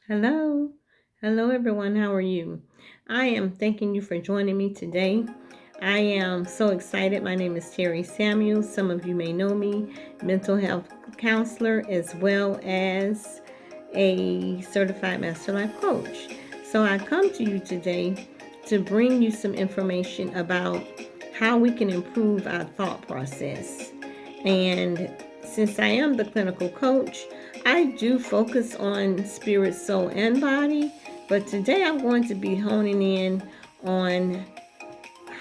Hello. Hello, everyone. How are you? I am thanking you for joining me today. I am so excited. My name is Terry Samuels. Some of you may know me, mental health counselor, as well as a certified master life coach. So I come to you today to bring you some information about how we can improve our thought process. And since I am the clinical coach, I do focus on spirit, soul, and body. But today I'm going to be honing in on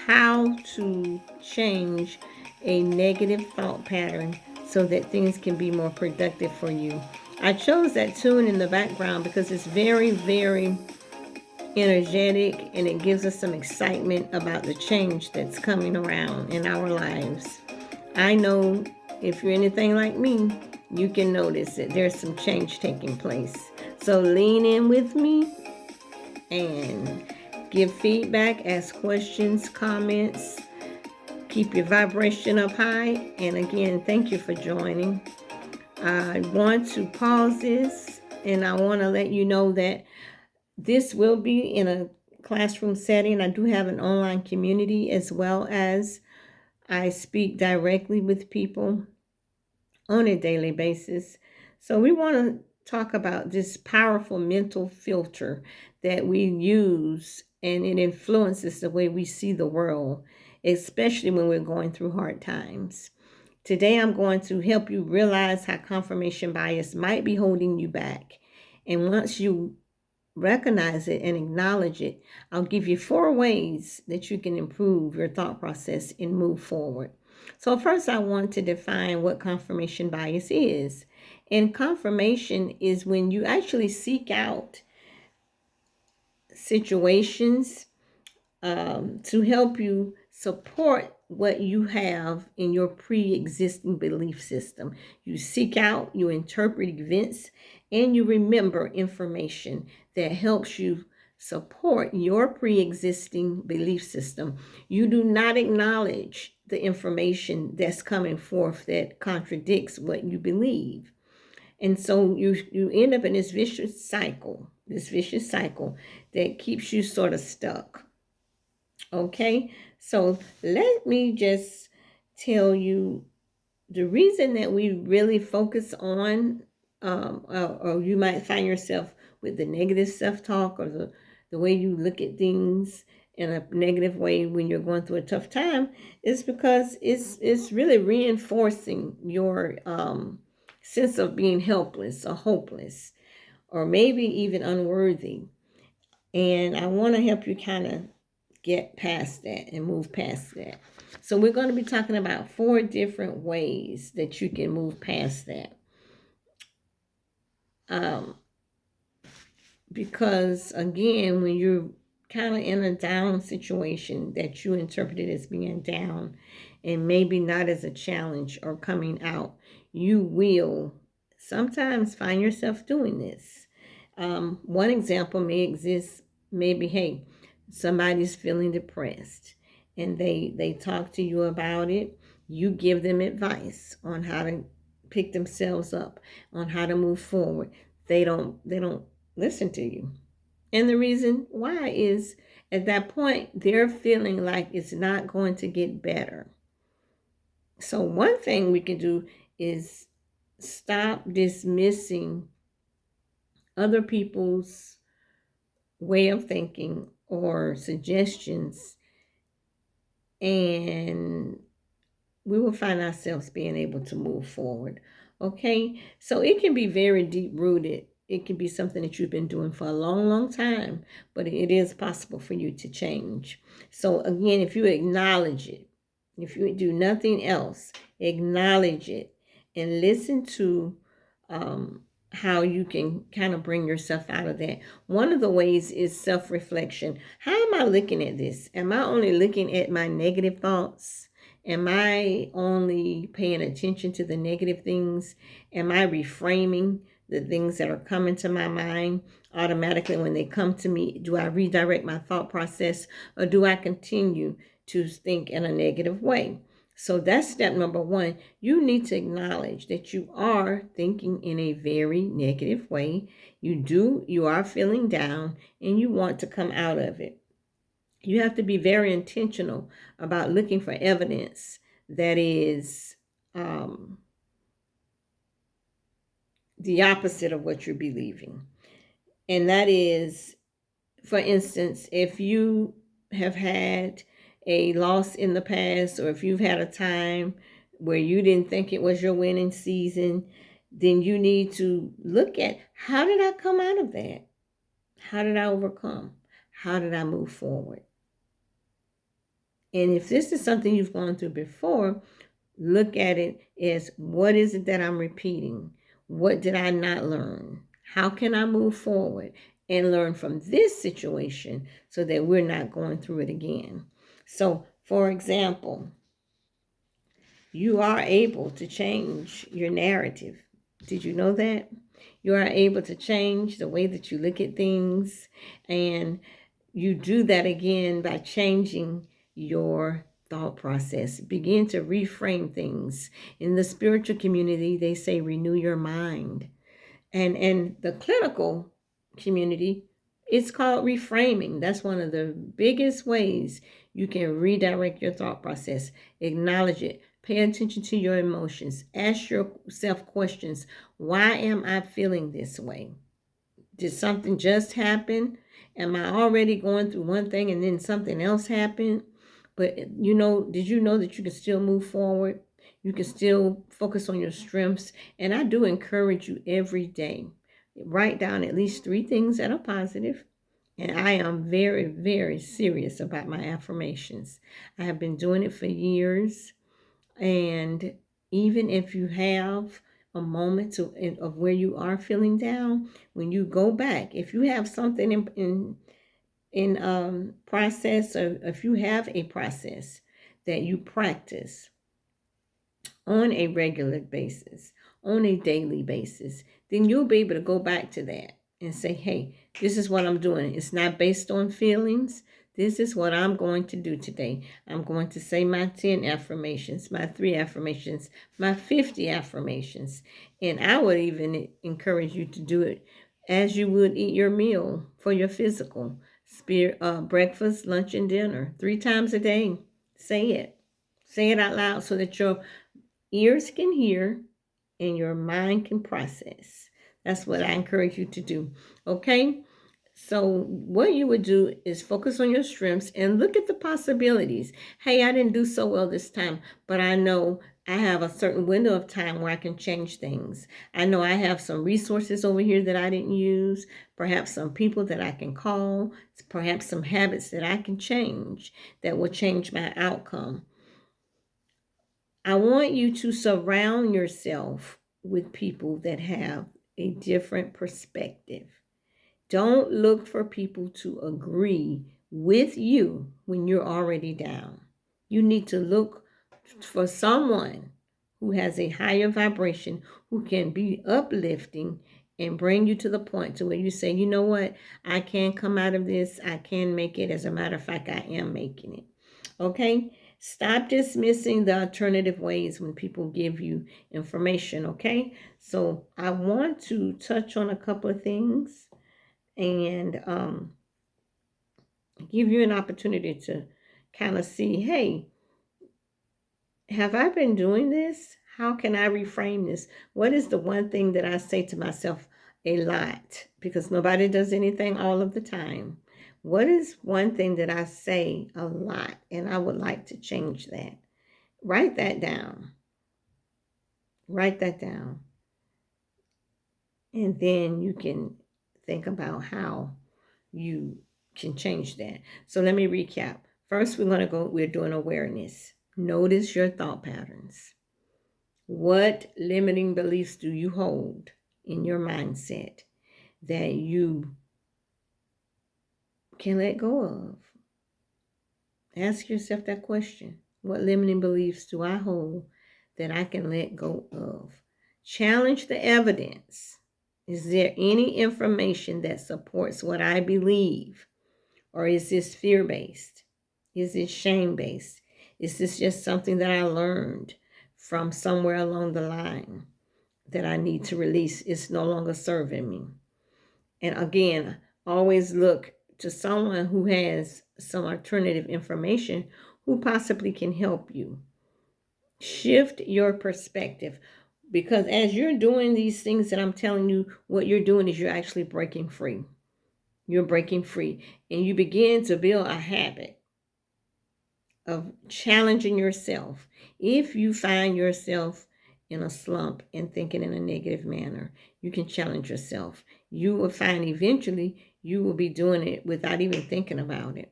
how to change a negative thought pattern so that things can be more productive for you. I chose that tune in the background because it's very, very energetic and it gives us some excitement about the change that's coming around in our lives. I know if you're anything like me, you can notice that there's some change taking place. So lean in with me and give feedback, ask questions, comments, keep your vibration up high. And again, thank you for joining. I want to pause this and I want to let you know that this will be in a classroom setting. I do have an online community as well as I speak directly with people on a daily basis. So we want to talk about this powerful mental filter that we use and it influences the way we see the world, especially when we're going through hard times. Today, I'm going to help you realize how confirmation bias might be holding you back. And once you recognize it and acknowledge it, I'll give you 4 ways that you can improve your thought process and move forward. So, first, I want to define what confirmation bias is. And confirmation is when you actually seek out situations to help you support what you have in your pre-existing belief system. You seek out, you interpret events, and you remember information that helps you support your pre-existing belief system. You do not acknowledge the information that's coming forth that contradicts what you believe. And so you end up in this vicious cycle that keeps you sort of stuck. Okay, so let me just tell you the reason that we really focus on, or you might find yourself with the negative self talk or the way you look at things in a negative way when you're going through a tough time, is because it's really reinforcing your sense of being helpless or hopeless, or maybe even unworthy. And I want to help you kind of get past that and move past that. So we're going to be talking about 4 different ways that you can move past that. Um, because again, when you're kind of in a down situation that you interpreted as being down and maybe not as a challenge or coming out, you will sometimes find yourself doing this. One example may exist, maybe, hey, somebody's feeling depressed and they talk to you about it. You give them advice on how to pick themselves up, on how to move forward. They don't listen to you. And the reason why is at that point they're feeling like it's not going to get better. So one thing we can do is stop dismissing other people's way of thinking or suggestions, and we will find ourselves being able to move forward. Okay, so it can be very deep rooted. It can be something that you've been doing for a long, long time, but it is possible for you to change. So again, if you acknowledge it, if you do nothing else, acknowledge it and listen to um, how you can kind of bring yourself out of that. One of the ways is self-reflection. How am I looking at this? Am I only looking at my negative thoughts? Am I only paying attention to the negative things? Am I reframing the things that are coming to my mind automatically when they come to me? Do I redirect my thought process or do I continue to think in a negative way? So that's step number one. You need to acknowledge that you are thinking in a very negative way. You are feeling down and you want to come out of it. You have to be very intentional about looking for evidence that is the opposite of what you're believing. And that is, for instance, if you have had a loss in the past, or if you've had a time where you didn't think it was your winning season, then you need to look at, how did I come out of that? How did I overcome? How did I move forward? And if this is something you've gone through before, look at it as, what is it that I'm repeating? What did I not learn? How can I move forward and learn from this situation so that we're not going through it again? So, for example, you are able to change your narrative. Did you know that? You are able to change the way that you look at things, and you do that again by changing your thought process. Begin to reframe things. In the spiritual community, they say renew your mind. And the clinical community, it's called reframing. That's one of the biggest ways you can redirect your thought process. Acknowledge it. Pay attention to your emotions. Ask yourself questions. Why am I feeling this way? Did something just happen? Am I already going through one thing and then something else happened? But did you know that you can still move forward? You can still focus on your strengths. And I do encourage you every day. Write down at least 3 things that are positive. And I am very, very serious about my affirmations. I have been doing it for years. And even if you have a moment of where you are feeling down, when you go back, if you have something in process, or if you have a process that you practice on a regular basis, on a daily basis, then you'll be able to go back to that and say, hey, this is what I'm doing. It's not based on feelings. This is what I'm going to do today. I'm going to say my 10 affirmations, my 3 affirmations, my 50 affirmations. And I would even encourage you to do it as you would eat your meal for your physical. Breakfast, lunch, and dinner. 3 times a day. Say it. Say it out loud so that your ears can hear and your mind can process. That's what I encourage you to do. Okay? So what you would do is focus on your strengths and look at the possibilities. Hey, I didn't do so well this time, but I know I have a certain window of time where I can change things. I know I have some resources over here that I didn't use, perhaps some people that I can call, perhaps some habits that I can change that will change my outcome. I want you to surround yourself with people that have a different perspective. Don't look for people to agree with you when you're already down. You need to look for someone who has a higher vibration, who can be uplifting and bring you to the point to where you say, you know what, I can come out of this. I can make it. As a matter of fact, I am making it. Okay? Stop dismissing the alternative ways when people give you information. Okay? So I want to touch on a couple of things and give you an opportunity to kind of see, hey, have I been doing this? How can I reframe this? What is the one thing that I say to myself a lot? Because nobody does anything all of the time. What is one thing that I say a lot and I would like to change that? Write that down. Write that down. And then you can think about how you can change that. So let me recap. First, we're doing awareness. Notice your thought patterns. What limiting beliefs do you hold in your mindset that you can let go of? Ask yourself that question. What limiting beliefs do I hold that I can let go of? Challenge the evidence. Is there any information that supports what I believe? Or is this fear-based? Is it shame-based? Is this just something that I learned from somewhere along the line that I need to release? It's no longer serving me. And again, always look to someone who has some alternative information who possibly can help you. Shift your perspective, because as you're doing these things that I'm telling you, what you're doing is you're actually breaking free. You're breaking free, and you begin to build a habit of challenging yourself. If you find yourself in a slump and thinking in a negative manner, you can challenge yourself. You will find eventually you will be doing it without even thinking about it.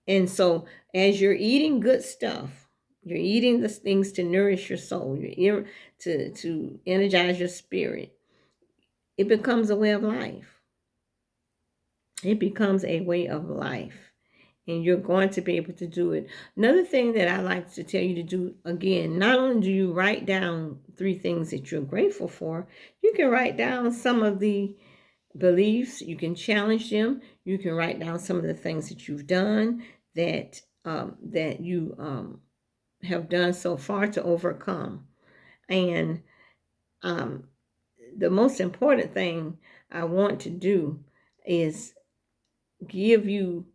And so as you're eating good stuff, you're eating the things to nourish your soul, to energize your spirit, it becomes a way of life. It becomes a way of life. And you're going to be able to do it. Another thing that I like to tell you to do, again, not only do you write down 3 things that you're grateful for, you can write down some of the beliefs, you can challenge them, you can write down some of the things that you've done that you have done so far to overcome. And the most important thing I want to do is give you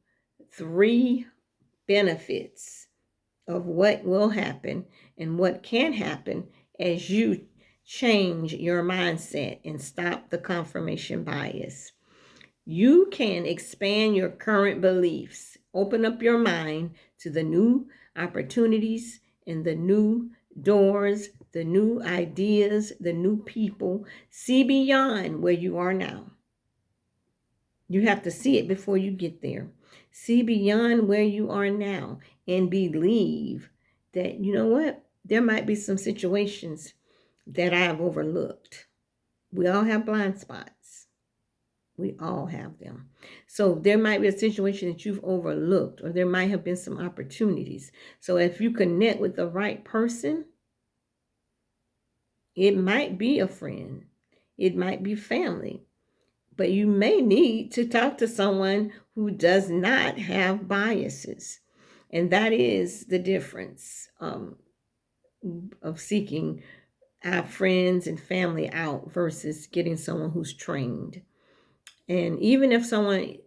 3 benefits of what will happen and what can happen as you change your mindset and stop the confirmation bias. You can expand your current beliefs, open up your mind to the new opportunities and the new doors, the new ideas, the new people. See beyond where you are now. You have to see it before you get there. See beyond where you are now and believe that, you know what, there might be some situations that I've overlooked. We all have blind spots. We all have them. So there might be a situation that you've overlooked, or there might have been some opportunities. So if you connect with the right person, it might be a friend, it might be family, but you may need to talk to someone who does not have biases. And that is the difference of seeking our friends and family out versus getting someone who's trained. And even if someone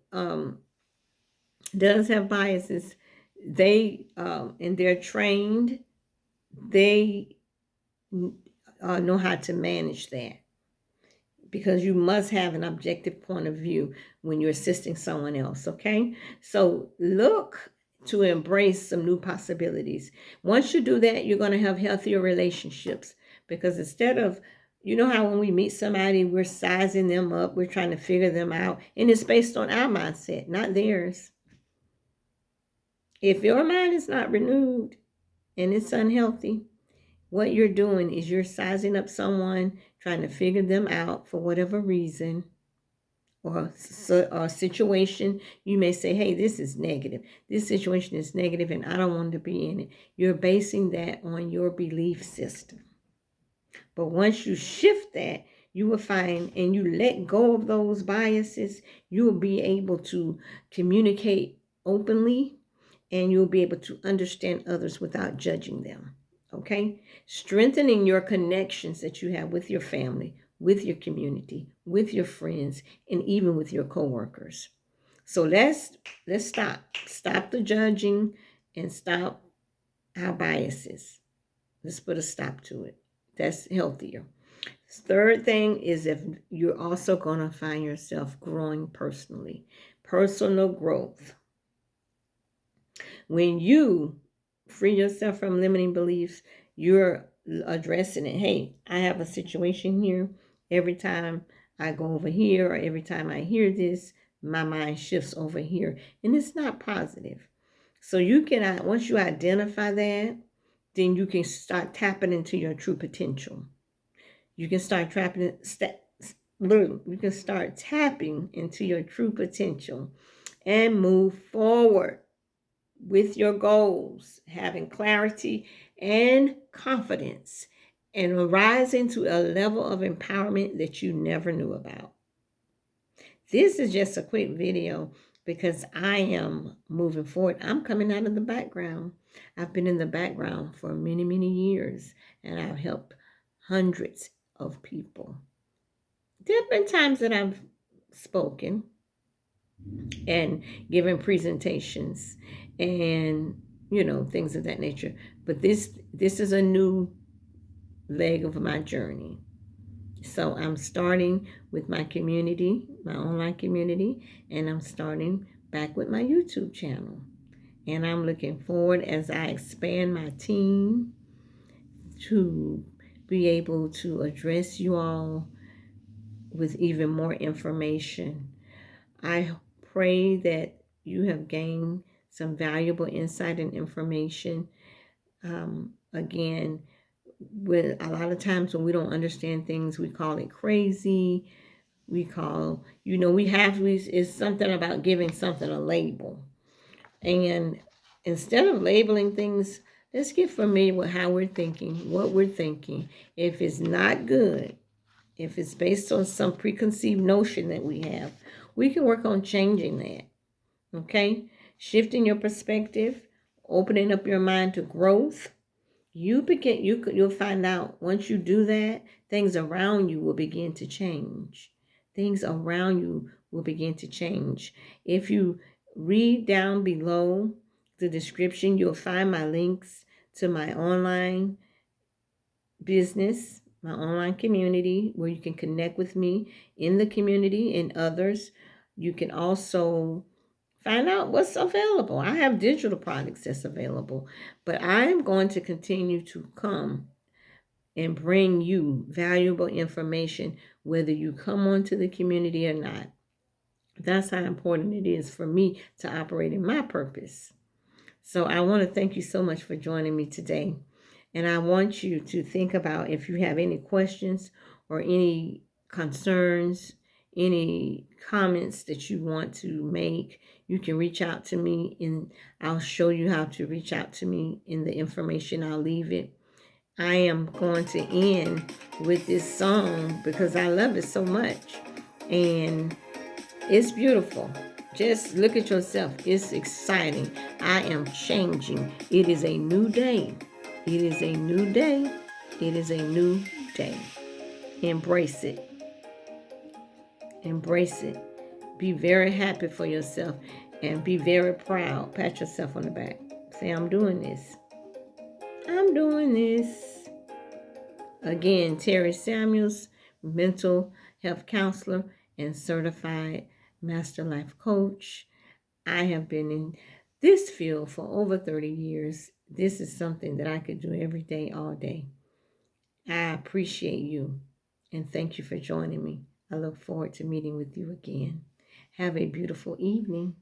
does have biases, they and they're trained, they know how to manage that, because you must have an objective point of view when you're assisting someone else, okay? So look to embrace some new possibilities. Once you do that, you're going to have healthier relationships, because instead of, you know how when we meet somebody, we're sizing them up, we're trying to figure them out, and it's based on our mindset, not theirs. If your mind is not renewed and it's unhealthy, what you're doing is you're sizing up someone, trying to figure them out for whatever reason or situation. You may say, hey, this is negative. This situation is negative and I don't want to be in it. You're basing that on your belief system. But once you shift that, you will find, and you let go of those biases, you will be able to communicate openly, and you'll be able to understand others without judging them. Okay? Strengthening your connections that you have with your family, with your community, with your friends, and even with your coworkers. So let's stop the judging and stop our biases. Let's put a stop to it. That's healthier. Third thing is, if you're also going to find yourself growing personally, personal growth. When you free yourself from limiting beliefs, you're addressing it. Hey, I have a situation here. Every time I go over here, or every time I hear this, my mind shifts over here, and it's not positive. So you can, once you identify that, then you can start tapping into your true potential. You can start you can start tapping into your true potential and move forward with your goals, having clarity and confidence, and rising to a level of empowerment that you never knew about. This is just a quick video because I am moving forward. I'm coming out of the background. I've been in the background for many, many years, and I've helped hundreds of people. There have been times that I've spoken and given presentations and things of that nature. But this is a new leg of my journey. So I'm starting with my community, my online community, and I'm starting back with my YouTube channel. And I'm looking forward as I expand my team to be able to address you all with even more information. I pray that you have gained some valuable insight and information. Again, with a lot of times when we don't understand things, we call it crazy. We call, it's something about giving something a label. And instead of labeling things, let's get familiar with how we're thinking, what we're thinking. If it's not good, if it's based on some preconceived notion that we have, we can work on changing that. Okay? Shifting your perspective, opening up your mind to growth. You'll find out once you do that, things around you will begin to change. Things around you will begin to change. If you read down below the description, you'll find my links to my online business, my online community, where you can connect with me in the community and others. You can also find out what's available. I have digital products that's available, but I'm going to continue to come and bring you valuable information, whether you come onto the community or not. That's how important it is for me to operate in my purpose. So I want to thank you so much for joining me today. And I want you to think about if you have any questions or any concerns, any comments that you want to make, you can reach out to me and I'll show you how to reach out to me in the information. I'll leave it. I am going to end with this song because I love it so much. And it's beautiful. Just look at yourself. It's exciting. I am changing. It is a new day. It is a new day. It is a new day. Embrace it. Embrace it. Be very happy for yourself and be very proud. Pat yourself on the back. Say, I'm doing this. I'm doing this. Again, Terry Samuels, mental health counselor and certified master life coach. I have been in this field for over 30 years. This is something that I could do every day, all day. I appreciate you and thank you for joining me. I look forward to meeting with you again. Have a beautiful evening.